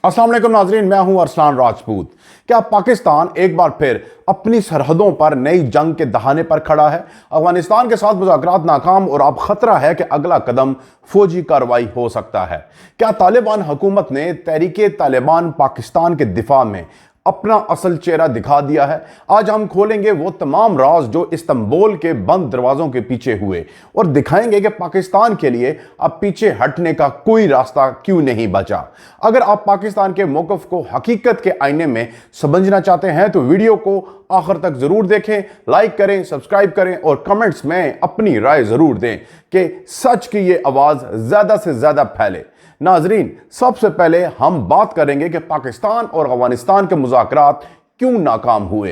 अस्सलाम वालेकुम नाजरीन, मैं हूं अरसलान राजपूत। क्या पाकिस्तान एक बार फिर अपनी सरहदों पर नई जंग के दहाने पर खड़ा है? अफगानिस्तान के साथ मुज़ाकरात नाकाम और अब खतरा है कि अगला कदम फौजी कार्रवाई हो सकता है। क्या तालिबान हुकूमत ने तहरीके तालिबान पाकिस्तान के दिफा में अपना असल चेहरा दिखा दिया है? आज हम खोलेंगे वो तमाम राज जो इस्तांबुल के बंद दरवाजों के पीछे हुए और दिखाएंगे कि पाकिस्तान के लिए अब पीछे हटने का कोई रास्ता क्यों नहीं बचा। अगर आप पाकिस्तान के मौक़िफ़ को हकीकत के आईने में समझना चाहते हैं तो वीडियो को आखिर तक जरूर देखें, लाइक करें, सब्सक्राइब करें और कमेंट्स में अपनी राय जरूर दें कि सच की ये आवाज़ ज़्यादा से ज़्यादा फैले। नाजरीन, सबसे पहले हम बात करेंगे कि पाकिस्तान और अफगानिस्तान के मुज़ाकरात क्यों नाकाम हुए।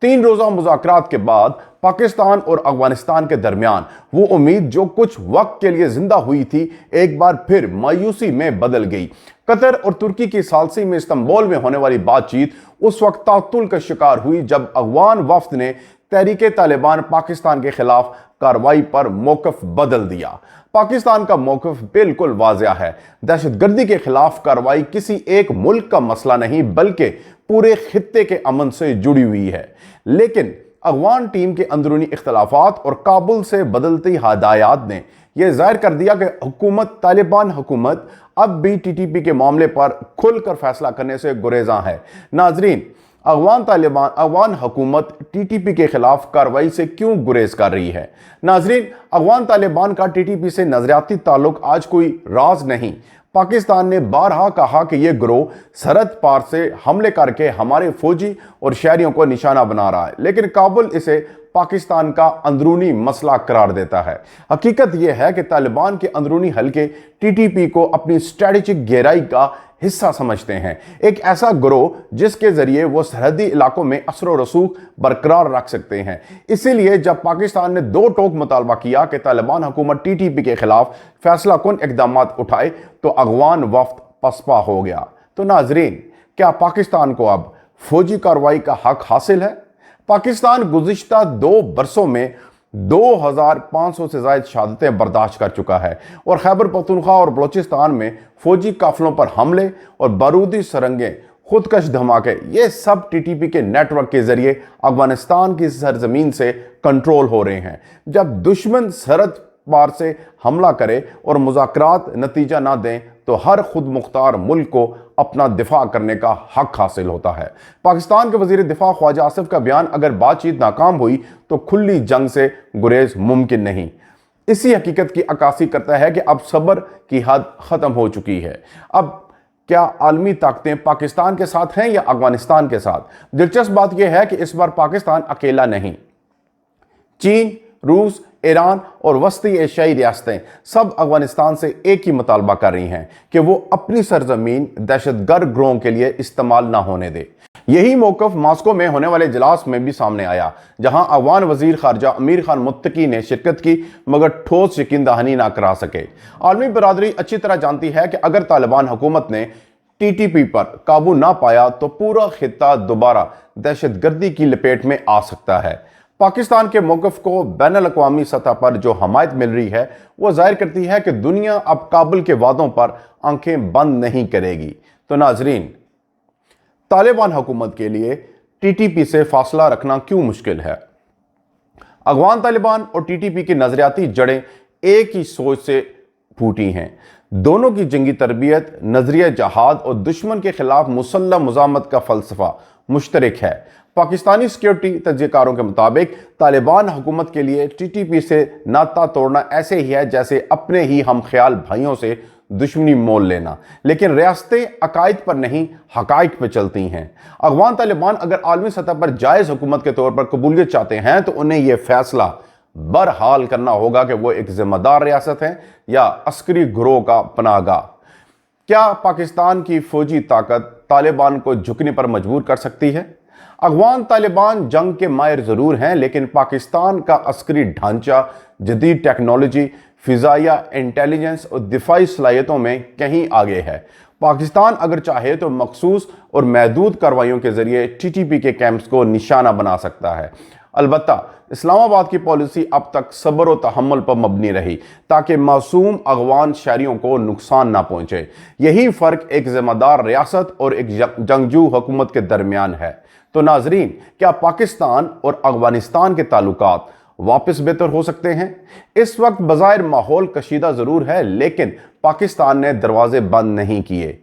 3 रोज़ा मुज़ाकरात के बाद पाकिस्तान और अफगानिस्तान के दरमियान वो उम्मीद जो कुछ वक्त के लिए जिंदा हुई थी एक बार फिर मायूसी में बदल गई। कतर और तुर्की की सालसी में इस्तांबुल में होने वाली बातचीत उस वक्त तातुल का शिकार हुई जब अफगान वफ्द ने तहरीके तालिबान पाकिस्तान के खिलाफ कार्रवाई पर मौक़िफ़ बदल दिया। पाकिस्तान का मौक़िफ़ बिल्कुल वाज़ेह है। दहशतगर्दी के खिलाफ कार्रवाई किसी एक मुल्क का मसला नहीं बल्कि पूरे खित्ते के अमन से जुड़ी हुई है। लेकिन अफगान टीम के अंदरूनी इख्तलाफात और काबुल से बदलती हदायत ने यह जाहिर कर दिया कि तालिबान हुकूमत अब भी TTP के मामले पर खुलकर फैसला करने से गुरेज़ां है। नाजरीन, अफगान हुकूमत TTP के खिलाफ कार्रवाई से क्यों गुरेज कर रही है? नाजरीन, अफगान तालिबान का TTP से नजरियाती ताल्लुक आज कोई राज नहीं। पाकिस्तान ने बारहा कहा कि यह गिरोह सरहद पार से हमले करके हमारे फौजी और शहरियों को निशाना बना रहा है, लेकिन काबुल इसे पाकिस्तान का अंदरूनी मसला करार देता है। हकीकत यह है कि तालिबान के अंदरूनी हलके TTP को अपनी स्ट्रेटेजिक गहराई का हिस्सा समझते हैं, एक ऐसा गिरोह जिसके जरिए वो सरहदी इलाकों में असर व रसूख बरकरार रख सकते हैं। इसीलिए जब पाकिस्तान ने 2 टोक मुतालबा किया कि तालिबान हुकूमत TTP के खिलाफ फैसला कुन इकदाम उठाए तो अफगान वफ्द पसपा हो गया। तो नाजरीन, क्या पाकिस्तान को अब फौजी कार्रवाई का हक हासिल है? पाकिस्तान गुज़िश्ता 2 बरसों में 2500 से ज़ायद शहादतें बर्दाश्त कर चुका है और खैबर पख्तूनख्वा और बलोचिस्तान में फौजी काफिलों पर हमले और बारूदी सरंगें, खुदकश धमाके, ये सब TTP के नेटवर्क के जरिए अफगानिस्तान की सरजमीन से कंट्रोल हो रहे हैं। जब दुश्मन सरहद पार से हमला करे और मुज़ाकरात नतीजा ना दें तो हर खुद मुख्तार मुल्क को अपना दिफा करने का हक हासिल होता है। पाकिस्तान के वज़ीर दिफा ख्वाजा आसिफ का बयान, अगर बातचीत नाकाम हुई तो खुली जंग से गुरेज मुमकिन नहीं, इसी हकीकत की अक्कासी करता है कि अब सब्र की हद ख़त्म हो चुकी है। अब क्या आलमी ताकतें पाकिस्तान के साथ हैं या अफगानिस्तान के साथ? दिलचस्प बात यह है कि इस बार पाकिस्तान अकेला नहीं। चीन, रूस, ईरान और वस्ती एशियाई रियासतें सब अफगानिस्तान से एक ही मुतालबा कर रही हैं कि वो अपनी सरजमीन दहशतगर्द गिरोहों के लिए इस्तेमाल ना होने दे। यही मौक़िफ़ मॉस्को में होने वाले इजलास में भी सामने आया, जहां अफगान वजीर खारजा अमीर खान मुत्तकी ने शिरकत की मगर ठोस यकीन दहानी ना करा सके। आलमी बरादरी अच्छी तरह जानती है कि अगर तालिबान हुकूमत ने TTP पर काबू ना पाया तो पूरा खित्ता दोबारा दहशतगर्दी की लपेट में आ सकता है। पाकिस्तान के मौक़िफ़ को बैनुल-अक़वामी सतह पर जो हमायत मिल रही है वो जाहिर करती है कि दुनिया अब काबुल के वादों पर आंखें बंद नहीं करेगी। तो नाजरीन, तालिबान हुकूमत के लिए TTP से फासला रखना क्यों मुश्किल है? अफगान तालिबान और TTP की नजरियाती जड़ें एक ही सोच से फूटी हैं। दोनों की जंगी तरबियत, नजरिया जहाद और दुश्मन के खिलाफ मुसल्लह मुजामत का फलसफा मुश्तरक है। पाकिस्तानी सिक्योरिटी तज्ज़ियेकारों के मुताबिक तालिबान हुकूमत के लिए TTP से नाता तोड़ना ऐसे ही है जैसे अपने ही हम ख्याल भाइयों से दुश्मनी मोल लेना, लेकिन रियासतें अकायद पर नहीं हकायक पर चलती हैं। अफगान तालिबान अगर आलमी सतह पर जायज़ हुकूमत के तौर पर कबूलियत चाहते हैं तो उन्हें यह फैसला बहरहाल करना होगा कि वो एक जिम्मेदार रियासत है या अस्करी गिरोह का पनाहगाह। क्या पाकिस्तान की फौजी ताकत तालिबान को झुकने पर मजबूर कर सकती है? अफगान तालिबान जंग के माहिर ज़रूर हैं, लेकिन पाकिस्तान का अस्करी ढांचा, जदीद टेक्नोलॉजी, फ़िज़ाइया इंटेलिजेंस और दिफाई सलाहियतों में कहीं आगे है। पाकिस्तान अगर चाहे तो मखसूस और महदूद कार्रवाइयों के ज़रिए TTP के कैंप्स को निशाना बना सकता है। अलबत्ता इस्लामाबाद की पॉलिसी अब तक सब्र और तहम्मुल पर मबनी रही ताकि मासूम अगवान शहरियों को नुकसान ना पहुंचे। यही फ़र्क एक ज़िम्मेदार रियासत और एक जंगजू हुकूमत के दरमियान है। तो नाजरीन, क्या पाकिस्तान और अफगानिस्तान के ताल्लुकात वापस बेहतर हो सकते हैं? इस वक्त बज़ाहिर माहौल कशीदा ज़रूर है, लेकिन पाकिस्तान ने दरवाजे बंद नहीं किए।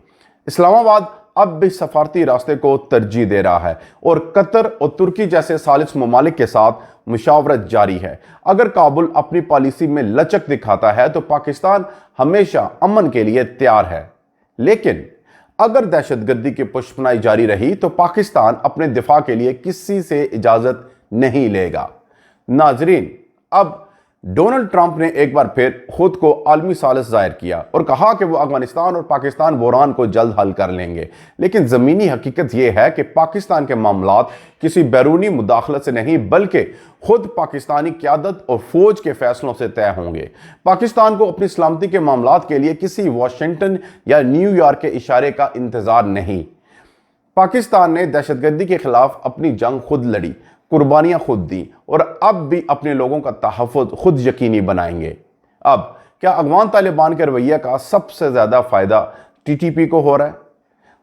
इस्लामाबाद अब भी सफारती रास्ते को तरजीह दे रहा है और कतर और तुर्की जैसे सालिस ममालिक के साथ मुशावरत जारी है। अगर काबुल अपनी पॉलिसी में लचक दिखाता है तो पाकिस्तान हमेशा अमन के लिए तैयार है, लेकिन अगर दहशतगर्दी की पुष्पनाई जारी रही तो पाकिस्तान अपने दिफा के लिए किसी से इजाज़त नहीं लेगा। नाजरीन, अब डोनाल्ड ट्रंप ने एक बार फिर खुद को आलमी सालिस जाहिर किया और कहा कि वो अफगानिस्तान और पाकिस्तान बहरान को जल्द हल कर लेंगे, लेकिन ज़मीनी हकीकत यह है कि पाकिस्तान के मामलात किसी बैरूनी मुदाखलत से नहीं बल्कि खुद पाकिस्तानी क़यादत और फ़ौज के फैसलों से तय होंगे। पाकिस्तान को अपनी सलामती के मामलात के लिए किसी वाशिंगटन या न्यूयॉर्क के इशारे का इंतज़ार नहीं। पाकिस्तान ने दहशतगर्दी के खिलाफ अपनी जंग खुद लड़ी, कुर्बानियां खुद दी और अब भी अपने लोगों का तहफ़्फ़ुज़ खुद यकीनी बनाएंगे। अब क्या अफगान तालिबान के रवैये का सबसे ज़्यादा फ़ायदा TTP को हो रहा है?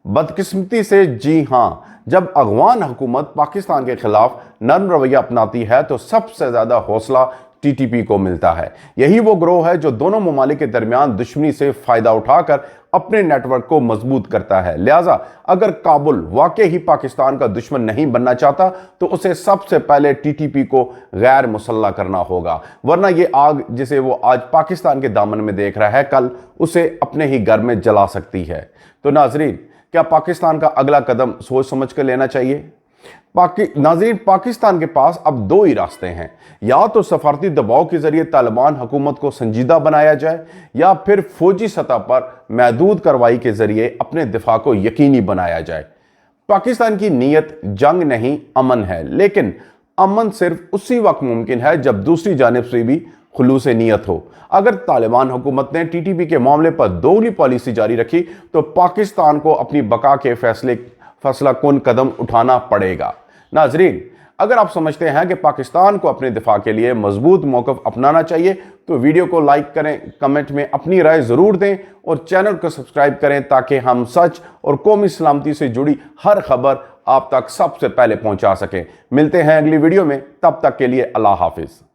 बदकिस्मती से जी हाँ, जब अफगान हुकूमत पाकिस्तान के खिलाफ नरम रवैया अपनाती है तो सबसे ज़्यादा हौसला TTP को मिलता है। यही वो ग्रोह है जो दोनों ममालिक के दरमियान दुश्मनी से फ़ायदा उठाकर अपने नेटवर्क को मजबूत करता है। लिहाजा अगर काबुल वाकई ही पाकिस्तान का दुश्मन नहीं बनना चाहता तो उसे सबसे पहले TTP को गैर मुसल्लह करना होगा, वरना ये आग जिसे वो आज पाकिस्तान के दामन में देख रहा है कल उसे अपने ही घर में जला सकती है। तो नाजरीन, क्या पाकिस्तान का अगला कदम सोच समझ कर लेना चाहिए? नाज़रीन, पाकिस्तान के पास अब दो ही रास्ते हैं, या तो सफारती दबाव के जरिए तालिबान हुकूमत को संजीदा बनाया जाए या फिर फौजी सतह पर महदूद कार्रवाई के जरिए अपने दिफा को यकीनी बनाया जाए। पाकिस्तान की नीयत जंग नहीं अमन है, लेकिन अमन सिर्फ उसी वक्त मुमकिन है जब दूसरी जानिब से भी खुलूस नीयत हो। अगर तालिबान हुकूमत ने TTP के मामले पर दोगली पॉलिसी जारी रखी तो पाकिस्तान को अपनी बका के फैसला कुन कदम उठाना पड़ेगा। नाजरीन, अगर आप समझते हैं कि पाकिस्तान को अपने दिफा के लिए मजबूत मौक़िफ़ अपनाना चाहिए तो वीडियो को लाइक करें, कमेंट में अपनी राय ज़रूर दें और चैनल को सब्सक्राइब करें ताकि हम सच और कौमी सलामती से जुड़ी हर खबर आप तक सबसे पहले पहुंचा सकें। मिलते हैं अगली वीडियो में, तब तक के लिए अल्लाह हाफिज़।